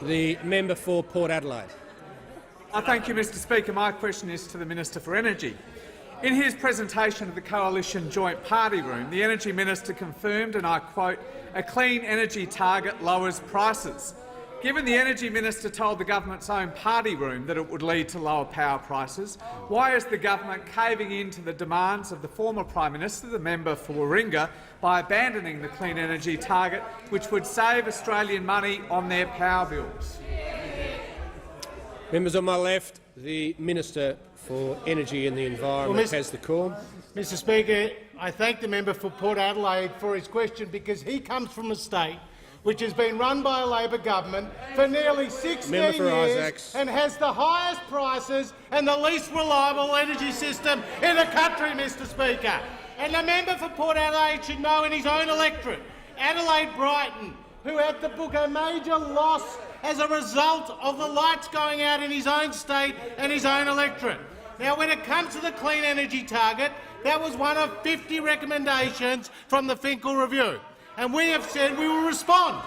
The member for Port Adelaide. Thank you, Mr Speaker. My question is to the Minister for Energy. In his presentation at the Coalition Joint Party Room, the Energy Minister confirmed, and I quote, "A clean energy target lowers prices." Given the Energy Minister told the government's own party room that it would lead to lower power prices, why is the government caving in to the demands of the former Prime Minister, the member for Warringah, by abandoning the clean energy target, which would save Australian money on their power bills? Members on my left, the Minister for Energy and the Environment has the call. Mr Speaker, I thank the member for Port Adelaide for his question because he comes from a state which has been run by a Labor government for nearly 16 years and has the highest prices and the least reliable energy system in the country, Mr Speaker. And the member for Port Adelaide should know in his own electorate, Adelaide Brighton, who had to book a major loss as a result of the lights going out in his own state and his own electorate. Now, when it comes to the clean energy target, that was one of 50 recommendations from the Finkel Review. And we have said we will respond.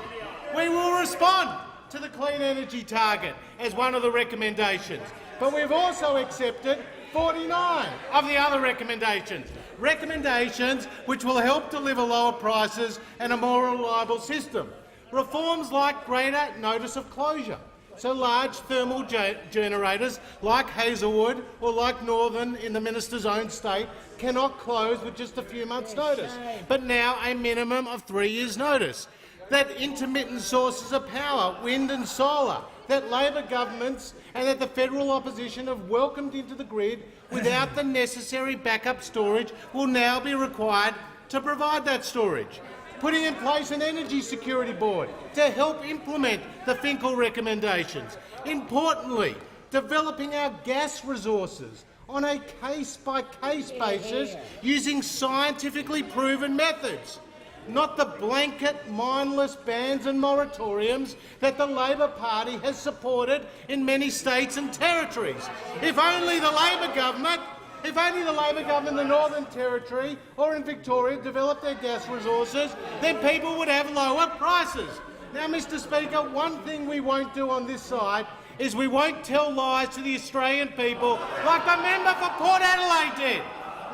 We will respond to the clean energy target as one of the recommendations. But we've also accepted 49 of the other recommendations, recommendations which will help deliver lower prices and a more reliable system. Reforms like greater notice of closure, so large thermal generators like Hazelwood or like Northern in the minister's own state cannot close with just a few months' notice, but now a minimum of 3 years' notice. That intermittent sources of power, wind and solar, that Labor governments and that the federal opposition have welcomed into the grid without the necessary backup storage will now be required to provide that storage. Putting in place an energy security board to help implement the Finkel recommendations. Importantly, developing our gas resources on a case-by-case basis using scientifically proven methods, not the blanket, mindless bans and moratoriums that the Labor Party has supported in many states and territories. If only the Labor government in the Northern Territory or in Victoria developed their gas resources, then people would have lower prices. Now, Mr Speaker, one thing we won't do on this side is we won't tell lies to the Australian people like the member for Port Adelaide did,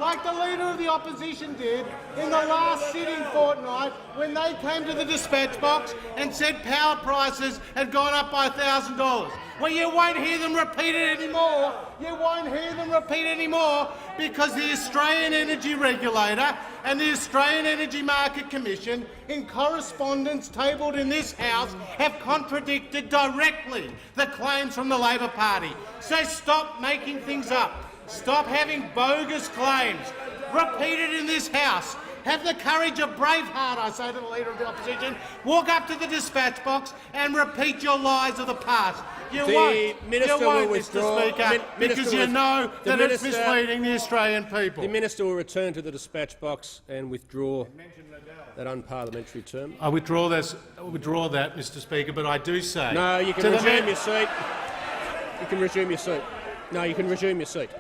like the Leader of the Opposition did in the last sitting fortnight when they came to the dispatch box and said power prices had gone up by $1,000. Well, you won't hear them repeat it anymore. You won't hear them repeat anymore because the Australian Energy Regulator and the Australian Energy Market Commission, in correspondence tabled in this House, have contradicted directly the claims from the Labor Party. So stop making things up. Stop having bogus claims. Repeat it in this House. Have the courage of Braveheart, I say to the Leader of the Opposition. Walk up to the dispatch box and repeat your lies of the past. You won't, Mr Speaker, because you know that it's misleading the Australian people. The Minister will return to the dispatch box and withdraw that unparliamentary term. I withdraw that, Mr Speaker, but I do say— No, you can resume your seat. You can resume your seat. No, you can resume your seat.